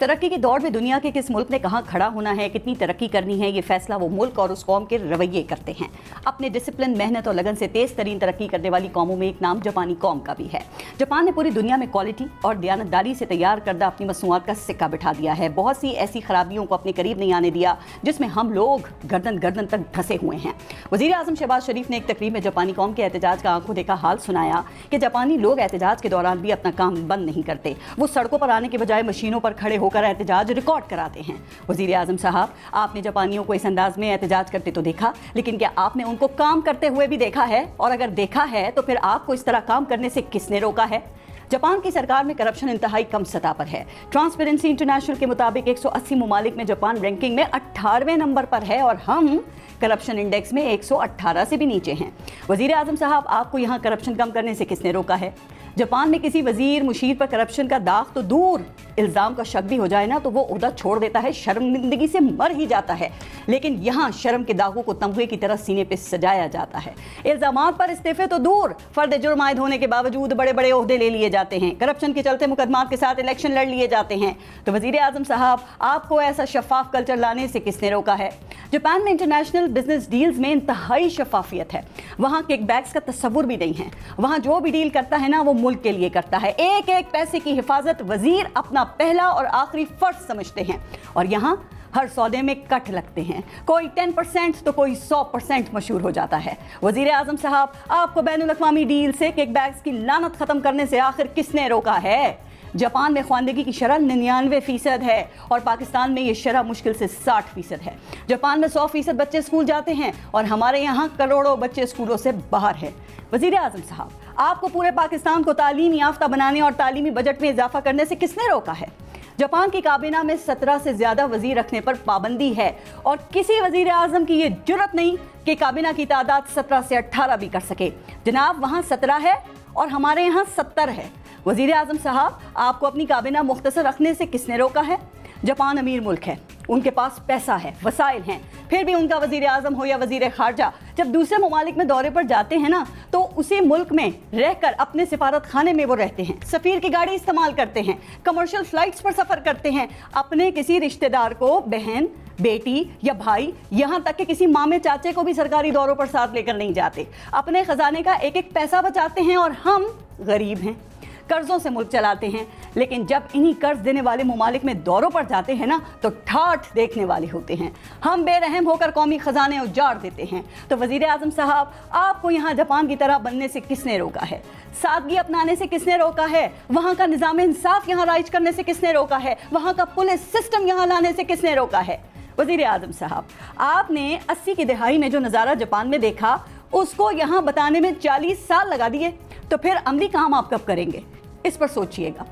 तरक्की की दौड़ में दुनिया के किस मुल्क ने कहाँ खड़ा होना है, कितनी तरक्की करनी है, ये फैसला वो मुल्क और उस कौम के रवैये करते हैं। अपने डिसिप्लिन, मेहनत और लगन से तेज तरीन तरक्की करने वाली कौमों में एक नाम जापानी कौम का भी है। जापान ने पूरी दुनिया में क्वालिटी और दयानतदारी से तैयार करदा अपनी मसनूआत का सिक्का बिठा दिया है। बहुत सी ऐसी खराबियों को अपने करीब नहीं आने दिया जिसमें हम लोग गर्दन गर्दन तक धंसे हुए हैं। वज़ीर आज़म शहबाज शरीफ ने एक तकरीब में जापानी कौम के एहतजाज का आंखों देखा हाल सुनाया कि जापानी लोग एहतजाज के दौरान भी अपना काम बंद नहीं करते। वो सड़कों पर आने के बजाय मशीनों पर खड़े होकर एहतजाज रिकॉर्ड कराते हैं। वज़ीर आज़म साहब, आपने जापानियों को इस अंदाज में एहतजाज करते तो देखा, लेकिन क्या आपने उनको काम करते हुए भी देखा है? और अगर देखा है तो फिर आपको इस तरह काम करने से किसने रोका है? जापान की सरकार में करप्शन इंतहाई कम सतह पर है। ट्रांसपेरेंसी इंटरनेशनल के मुताबिक 180 ममालिक में जापान रैंकिंग में 18वें नंबर पर है और हम करप्शन इंडेक्स में 118 से भी नीचे हैं। वज़ीर आज़म साहब, आपको यहाँ करप्शन कम करने से किसने रोका है? जापान में किसी वजीर मुशीर पर करप्शन का दाग तो दूर, इल्ज़ाम का शक भी हो जाए ना तो वो ओहदा छोड़ देता है, शर्मिंदगी से मर ही जाता है। लेकिन यहाँ शर्म के दागों को तमगे की तरह सीने पे सजाया जाता है। इल्ज़ामात पर इस्तीफे तो दूर, फर्द जुर्म आयद होने के बावजूद बड़े बड़े ओहदे ले लिए जाते हैं। करप्शन के चलते मुकदमात के साथ इलेक्शन लड़ लिए जाते हैं। तो वज़ीर आज़म साहब, आपको ऐसा शफाफ कल्चर लाने से किसने रोका है? जापान में इंटरनेशनल बिजनेस डील्स में इंतहाई शफाफियत है। वहाँ किकबैक्स का तस्वुर भी नहीं है। वहाँ जो भी डील करता है ना वो मुल्क के लिए करता है। एक एक पैसे की हिफाजत वजीर अपना पहला और आखिरी फर्ज समझते हैं। और यहाँ हर सौदे में कट लगते हैं, कोई 10% तो कोई 100% मशहूर हो जाता है। वज़ीर आज़म साहब, आपको बैनुल अक़वामी डील से किकबैक्स की लानत ख़त्म करने से आखिर किसने रोका है? जापान में ख्वानदगी की शरह 99% है और पाकिस्तान में ये शरह मुश्किल से 60% है। जापान में 100% बच्चे स्कूल जाते हैं और हमारे यहाँ करोड़ों बच्चे स्कूलों से बाहर हैं। वज़ीर आज़म साहब, आपको पूरे पाकिस्तान को तालीम याफ्ता बनाने और तालीमी बजट में इजाफा करने से किसने रोका है? जापान की काबीना में 17 से ज़्यादा वज़ीर रखने पर पाबंदी है और किसी वज़ीर आज़म की ये जुर्रत नहीं कि काबीना की तादाद 17 से 18 भी कर सके। जनाब, वहाँ 17 है और हमारे यहाँ 70 है। वज़ीर आज़म साहब, आपको अपनी काबीना मुख्तसर रखने से किसने रोका है? जापान अमीर मुल्क है, उनके पास पैसा है, वसाइल हैं, फिर भी उनका वज़ीर आज़म हो या वज़ीर ख़ारजा जब दूसरे ममालिक में दौरे पर जाते हैं ना तो उसी मुल्क में रहकर अपने सिफारत खाने में वो रहते हैं, सफ़ीर की गाड़ी इस्तेमाल करते हैं, कमर्शियल फ़्लाइट्स पर सफ़र करते हैं, अपने किसी रिश्तेदार को, बहन, बेटी या भाई, यहाँ तक कि किसी मामे चाचे को भी सरकारी दौरों पर साथ लेकर नहीं जाते। अपने ख़जाने का एक एक पैसा बचाते हैं और हम गरीब हैं, कर्ज़ों से मुल्क चलाते हैं। लेकिन जब इन्हीं कर्ज देने वाले ममालिक में दौरों पर जाते हैं ना तो ठाठ देखने वाले होते हैं। हम बेरहम होकर कौमी ख़जाने उजाड़ देते हैं। तो वज़ीर आज़म साहब, आपको यहाँ जापान की तरह बनने से किसने रोका है? सादगी अपनाने से किसने रोका है? वहाँ का निज़ाम इंसाफ यहाँ राइज करने से किसने रोका है? वहाँ का पुलिस सिस्टम यहाँ लाने से किसने रोका है? वज़ीर आज़म साहब, आपने 80 की दहाई में जो नज़ारा जापान में देखा उसको यहाँ बताने में 40 साल लगा दिए, तो फिर अमली काम आप कब करेंगे? इस पर सोचिएगा।